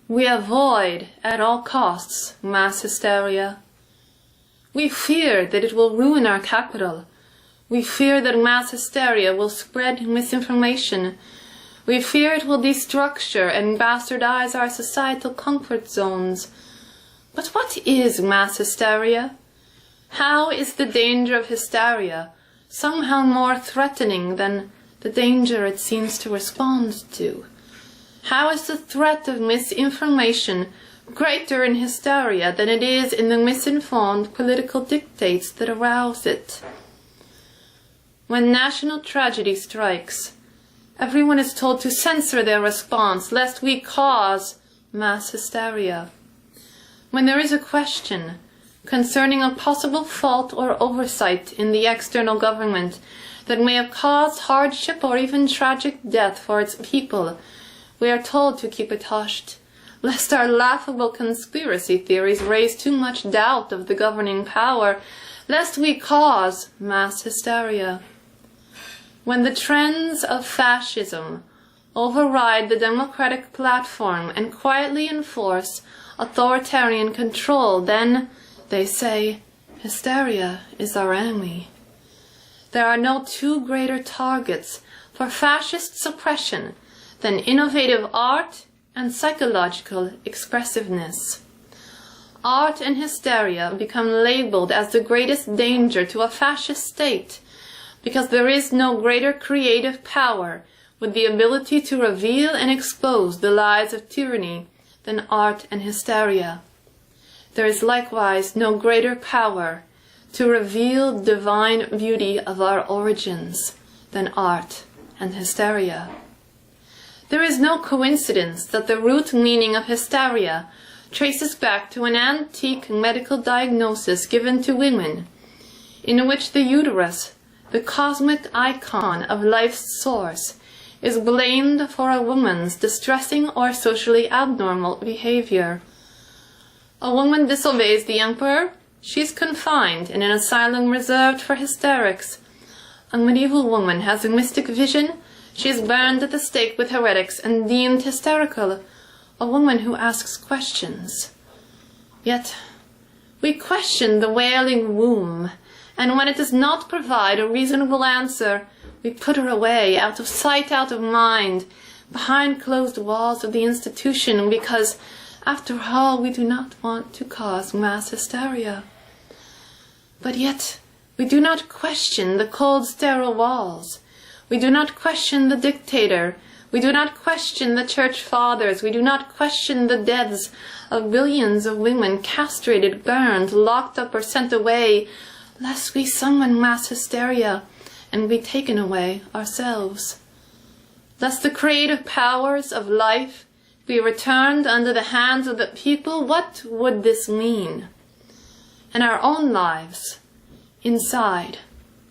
We avoid at all costs mass hysteria. We fear that it will ruin our capital. We fear that mass hysteria will spread misinformation. We fear it will destructure and bastardize our societal comfort zones. But what is mass hysteria? How is the danger of hysteria somehow more threatening than the danger it seems to respond to? How is the threat of misinformation greater in hysteria than it is in the misinformed political dictates that arouse it? When national tragedy strikes, everyone is told to censor their response, lest we cause mass hysteria. When there is a question concerning a possible fault or oversight in the external government that may have caused hardship or even tragic death for its people, we are told to keep it hushed, lest our laughable conspiracy theories raise too much doubt of the governing power, lest we cause mass hysteria. When the trends of fascism override the democratic platform and quietly enforce authoritarian control, then, they say, hysteria is our enemy. There are no two greater targets for fascist suppression than innovative art and psychological expressiveness. Art and hysteria become labeled as the greatest danger to a fascist state, because there is no greater creative power with the ability to reveal and expose the lies of tyranny than art and hysteria. There is likewise no greater power to reveal divine beauty of our origins than art and hysteria. There is no coincidence that the root meaning of hysteria traces back to an antique medical diagnosis given to women, in which the uterus, the cosmic icon of life's source, is blamed for a woman's distressing or socially abnormal behavior. A woman disobeys the emperor, she is confined in an asylum reserved for hysterics. A medieval woman has a mystic vision, she is burned at the stake with heretics and deemed hysterical, a woman who asks questions. Yet, we question the wailing womb, and when it does not provide a reasonable answer, we put her away, out of sight, out of mind, behind closed walls of the institution, because, after all, we do not want to cause mass hysteria. But yet, we do not question the cold, sterile walls. We do not question the dictator. We do not question the church fathers. We do not question the deaths of billions of women castrated, burned, locked up, or sent away, lest we summon mass hysteria and be taken away ourselves. Lest the creative powers of life be returned under the hands of the people, what would this mean? In our own lives, inside,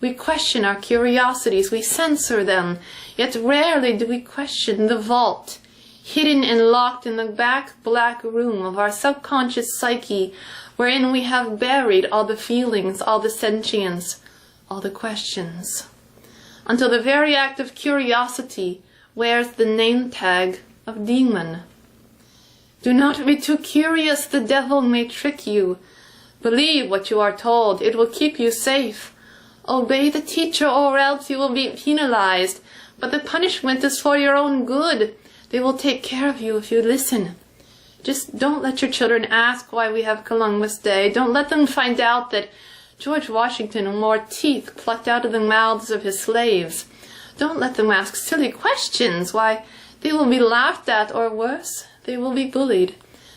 we question our curiosities, we censor them, yet rarely do we question the vault, hidden and locked in the back black room of our subconscious psyche, wherein we have buried all the feelings, all the sentience, all the questions, until the very act of curiosity wears the name tag of demon. Do not be too curious, the devil may trick you. Believe what you are told, it will keep you safe. Obey the teacher, or else you will be penalized, but the punishment is for your own good. They will take care of you if you listen. Just don't let your children ask why we have Columbus Day. Don't let them find out that George Washington wore teeth plucked out of the mouths of his slaves. Don't let them ask silly questions. Why, they will be laughed at, or worse, they will be bullied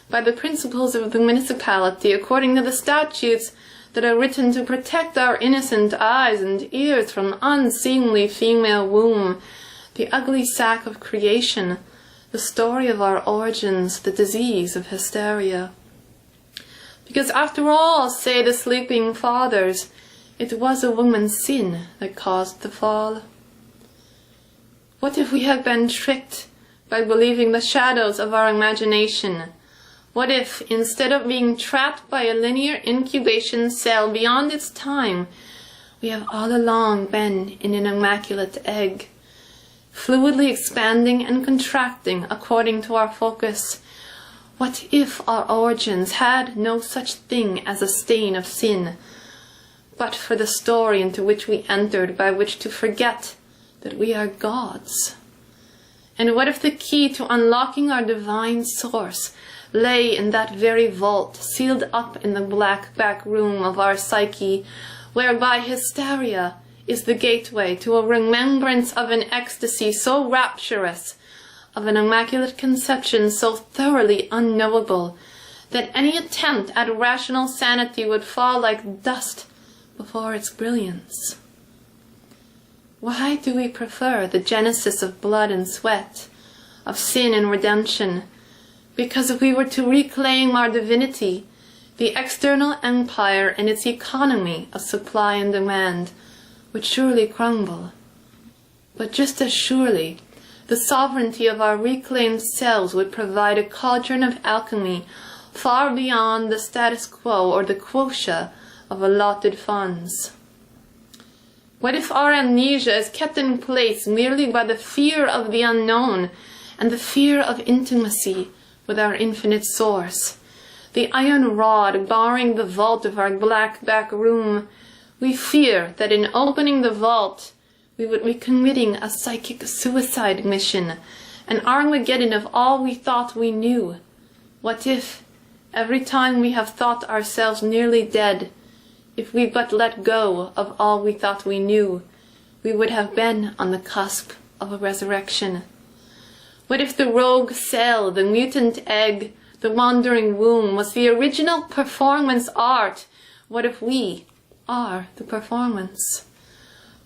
by the principals of the municipality according to the statutes that are written to protect our innocent eyes and ears from unseemly female womb, the ugly sack of creation, the story of our origins, the disease of hysteria. Because after all, say the sleeping fathers, it was a woman's sin that caused the fall. What if we have been tricked by believing the shadows of our imagination? What if, instead of being trapped by a linear incubation cell beyond its time, we have all along been in an immaculate egg, fluidly expanding and contracting according to our focus? What if our origins had no such thing as a stain of sin, but for the story into which we entered, by which to forget that we are gods? And what if the key to unlocking our divine source lay in that very vault, sealed up in the black back room of our psyche, whereby hysteria is the gateway to a remembrance of an ecstasy so rapturous, of an immaculate conception so thoroughly unknowable, that any attempt at rational sanity would fall like dust before its brilliance? Why do we prefer the genesis of blood and sweat, of sin and redemption? Because if we were to reclaim our divinity, the external empire and its economy of supply and demand would surely crumble. But just as surely, the sovereignty of our reclaimed selves would provide a cauldron of alchemy far beyond the status quo or the quota of allotted funds. What if our amnesia is kept in place merely by the fear of the unknown and the fear of intimacy with our infinite source? The iron rod barring the vault of our black back room, we fear that in opening the vault we would be committing a psychic suicide mission, an Armageddon of all we thought we knew. What if, every time we have thought ourselves nearly dead, if we but let go of all we thought we knew, we would have been on the cusp of a resurrection? What if the rogue cell, the mutant egg, the wandering womb was the original performance art? What if we are the performance?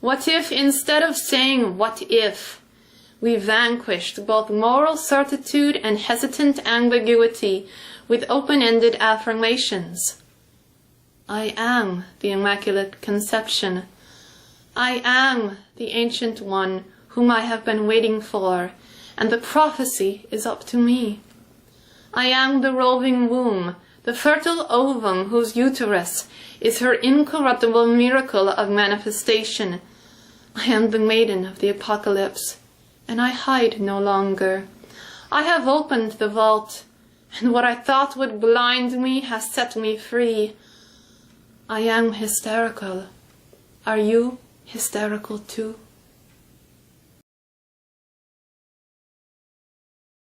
What if, instead of saying "what if," we vanquished both moral certitude and hesitant ambiguity with open-ended affirmations? I am the Immaculate Conception. I am the Ancient One whom I have been waiting for, and the prophecy is up to me. I am the roving womb, the fertile ovum whose uterus is her incorruptible miracle of manifestation. I am the maiden of the apocalypse, and I hide no longer. I have opened the vault, and what I thought would blind me has set me free. I am hysterical. Are you hysterical too?